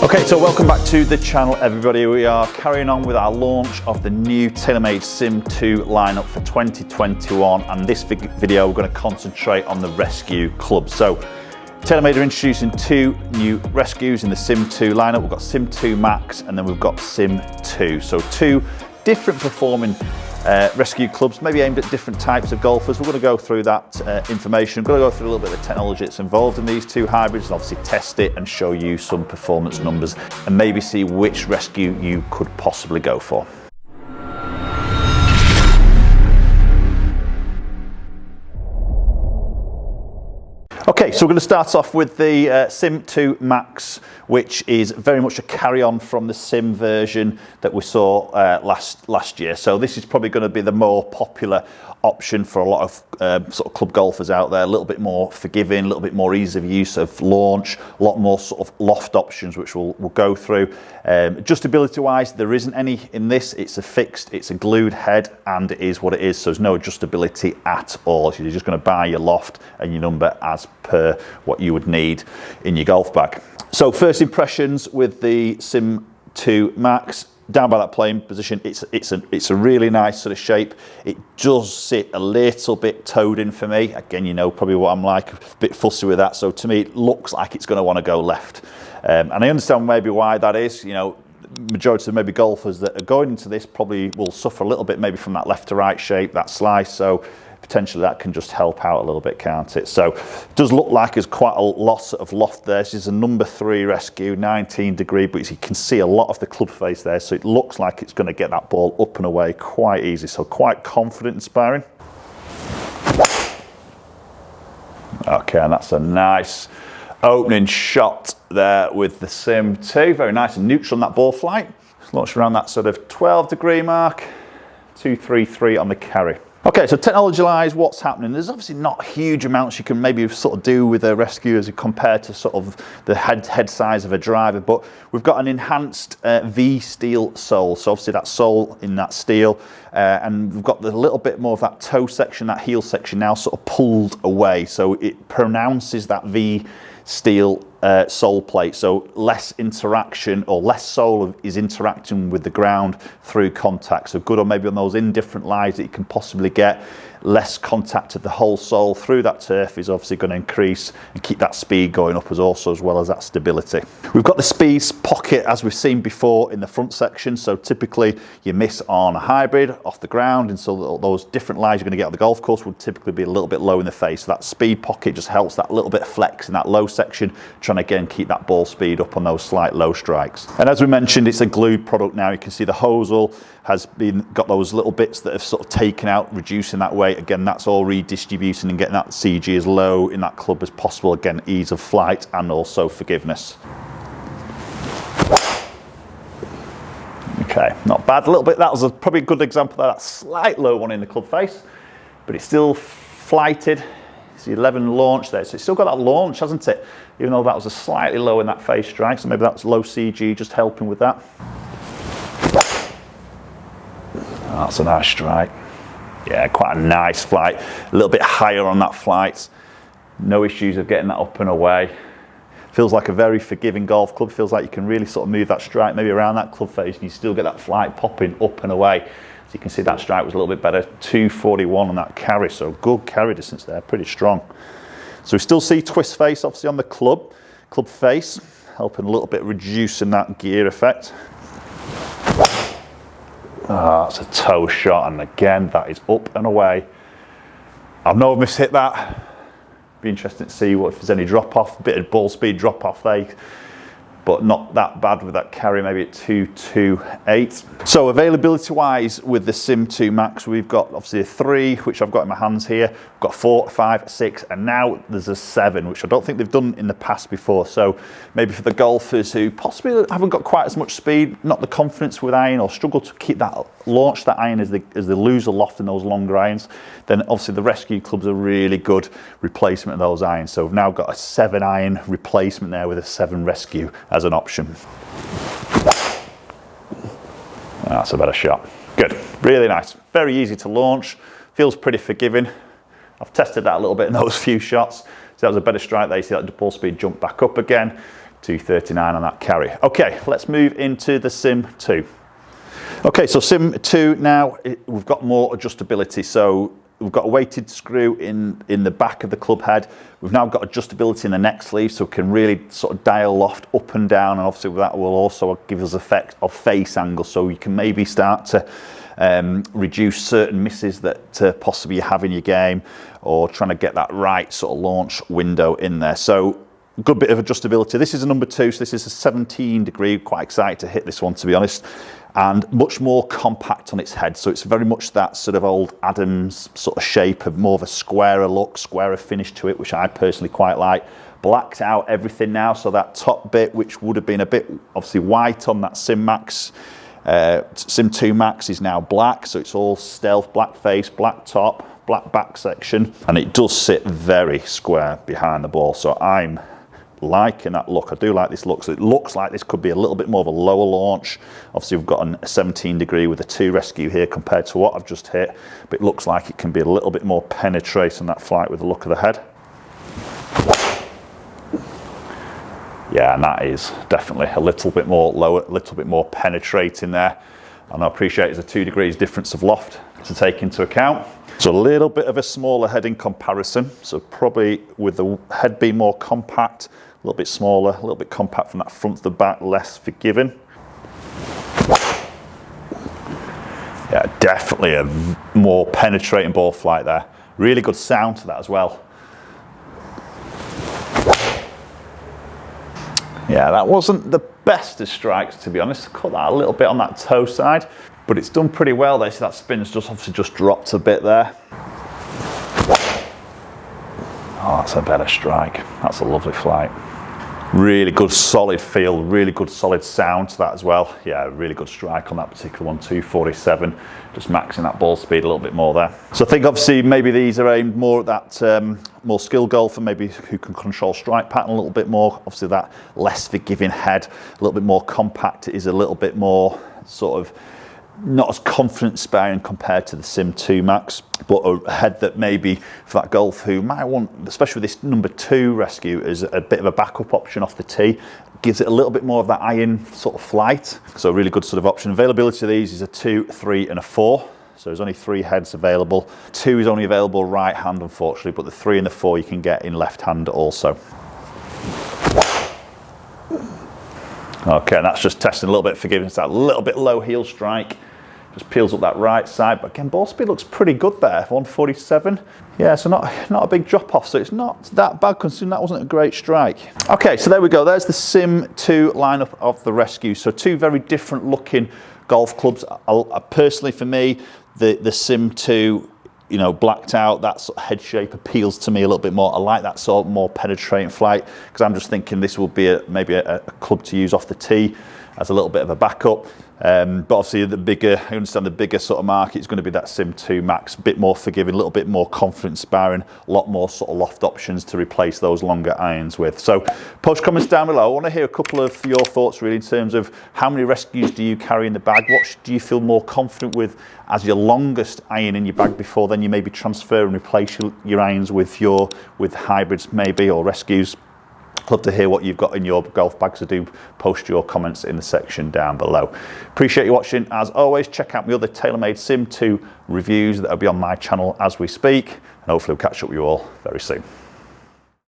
Okay, so welcome back to the channel, everybody. We are carrying on with our launch of the new TaylorMade SIM2 lineup for 2021, and this video we're going to concentrate on the rescue club. So TaylorMade are introducing two new rescues in the SIM2 lineup. We've got SIM2 Max and then we've got SIM2. So two different performing rescue clubs, maybe aimed at different types of golfers. We're going to go through that information. We're going to go through a little bit of the technology that's involved in these two hybrids and obviously test it and show you some performance numbers and maybe see which rescue you could possibly go for. Okay, so we're going to start off with the SIM2 Max, which is very much a carry-on from the Sim version that we saw last year. So this is probably going to be the more popular option for a lot of sort of club golfers out there. A little bit more forgiving, a little bit more ease of use of launch, a lot more sort of loft options, which we'll go through. Adjustability-wise, there isn't any in this. It's a glued head, and it is what it is. So there's no adjustability at all. So you're just going to buy your loft and your number as per what you would need in your golf bag. So first impressions with the SIM2 Max. Down by that playing position, it's a really nice sort of shape. It does sit a little bit toed in for me. Again, you know probably what I'm like, a bit fussy with that. So to me, it looks like it's going to want to go left. And I understand maybe why that is. You know, majority of maybe golfers that are going into this probably will suffer a little bit maybe from that left to right shape, that slice. So potentially that can just help out a little bit, can't it? So it does look like there's quite a lot of loft there. This is a number 3 rescue, 19 degree, but you can see a lot of the club face there. So it looks like it's going to get that ball up and away quite easy. So quite confident inspiring. Okay, and that's a nice opening shot there with the SIM2. Very nice and neutral on that ball flight. Launched around that sort of 12 degree mark, 233 on the carry. Okay, so technology-wise, what's happening? There's obviously not huge amounts you can maybe sort of do with a rescue as compared to sort of the head size of a driver, but we've got an enhanced V steel sole. So obviously that sole in that steel, and we've got the little bit more of that toe section, that heel section now sort of pulled away. So it pronounces that V steel sole plate, so less interaction or less sole is interacting with the ground through contact. So good on maybe on those indifferent lies that you can possibly get. Less contact of the whole sole through that turf is obviously going to increase and keep that speed going up as well as that stability. We've got the speed pocket as we've seen before in the front section. So typically you miss on a hybrid off the ground, and so those different lies you're going to get on the golf course would typically be a little bit low in the face. So that speed pocket just helps that little bit of flex in that low section, trying to again keep that ball speed up on those slight low strikes. And as we mentioned, it's a glued product now. You can see the hosel has got those little bits that have sort of taken out, reducing that weight. Again, that's all redistributing and getting that CG as low in that club as possible. Again, ease of flight and also forgiveness. Okay, not bad. A little bit, that was probably a good example of that slight low one in the club face, but it's still flighted. It's the 11 launch there, so it's still got that launch, hasn't it? Even though that was a slightly low in that face strike, so maybe that's low CG just helping with that. Oh, that's a nice strike. Yeah, quite a nice flight. A little bit higher on that flight. No issues of getting that up and away. Feels like a very forgiving golf club. Feels like you can really sort of move that strike maybe around that club face and you still get that flight popping up and away. So you can see that strike was a little bit better. 241 on that carry, so good carry distance there, pretty strong. So we still see twist face obviously on the club face, helping a little bit reducing that gear effect. Oh, that's a toe shot, and again, that is up and away. I know I've mishit that. Be interesting to see if there's any drop off, a bit of ball speed drop off there, but not that bad with that carry, maybe at 228. So availability wise with the SIM2 Max, we've got obviously a 3, which I've got in my hands here. We've got 4, 5, 6, and now there's a 7, which I don't think they've done in the past before. So maybe for the golfers who possibly haven't got quite as much speed, not the confidence with iron, or struggle to keep that launch that iron as they lose a loft in those longer irons, then obviously the rescue clubs are really good replacement of those irons. So we've now got a 7 iron replacement there with a 7 rescue as an option. That's a better shot. Good, really nice. Very easy to launch, feels pretty forgiving. I've tested that a little bit in those few shots. So that was a better strike there. You see that ball speed jump back up again. 239 on that carry. Okay, let's move into the SIM2. Okay, so SIM2 now, we've got more adjustability. So we've got a weighted screw in the back of the club head. We've now got adjustability in the neck sleeve, so we can really sort of dial loft up and down, and obviously that will also give us effect of face angle, so you can maybe start to reduce certain misses that possibly you have in your game, or trying to get that right sort of launch window in there. So good bit of adjustability. This is a number 2, so this is a 17 degree. Quite excited to hit this one, to be honest. And much more compact on its head, so it's very much that sort of old Adams sort of shape, of more of a squarer look, squarer finish to it, which I personally quite like. Blacked out everything now, so that top bit, which would have been a bit obviously white on that SIM2 Max, is now black, so it's all stealth, black face, black top, black back section, and it does sit very square behind the ball, so I'm liking that look. I do like this look. So it looks like this could be a little bit more of a lower launch. Obviously we've got a 17 degree with a 2 rescue here compared to what I've just hit, but it looks like it can be a little bit more penetrating that flight with the look of the head. Yeah, and that is definitely a little bit more lower, a little bit more penetrating there. And I appreciate there's a 2 degrees difference of loft to take into account. So a little bit of a smaller head in comparison. So probably with the head being more compact, a little bit smaller, a little bit compact from that front to the back, less forgiving. Yeah, definitely a more penetrating ball flight there. Really good sound to that as well. Yeah, that wasn't the best of strikes, to be honest. Cut that a little bit on that toe side, but it's done pretty well there. So that spin's just obviously just dropped a bit there. Oh, that's a better strike. That's a lovely flight. Really good solid feel, really good solid sound to that as well. Yeah, really good strike on that particular one, 247. Just maxing that ball speed a little bit more there. So I think obviously maybe these are aimed more at that more skilled golfer, maybe who can control strike pattern a little bit more. Obviously that less forgiving head, a little bit more compact. It is a little bit more sort of not as confidence sparing compared to the SIM2 Max, but a head that maybe for that golf who might want, especially with this number 2 rescue, as a bit of a backup option off the tee, gives it a little bit more of that iron sort of flight. So a really good sort of option. Availability of these is a 2, 3 and a 4. So there's only 3 heads available. 2 is only available right hand, unfortunately, but the 3 and the 4 you can get in left hand also. Okay, and that's just testing a little bit of forgiveness, that little bit low heel strike. Just peels up that right side, but again, ball speed looks pretty good there, 147. Yeah, so not a big drop off, so it's not that bad considering that wasn't a great strike. Okay, so there we go. There's the SIM2 lineup of the rescue. So 2 very different looking golf clubs. Personally, for me, the SIM2, you know, blacked out, that sort of head shape appeals to me a little bit more. I like that sort of more penetrating flight, because I'm just thinking this will be maybe a club to use off the tee as a little bit of a backup. But obviously I understand the bigger sort of market is going to be that SIM2 Max, a bit more forgiving, a little bit more confidence sparring, a lot more sort of loft options to replace those longer irons with. So post comments down below. I want to hear a couple of your thoughts really in terms of how many rescues do you carry in the bag? What do you feel more confident with as your longest iron in your bag before then you maybe transfer and replace your irons with hybrids maybe, or rescues? Love to hear what you've got in your golf bag, so do post your comments in the section down below. Appreciate you watching. As always, check out my other TaylorMade SIM2 reviews that will be on my channel as we speak, and hopefully we'll catch up with you all very soon.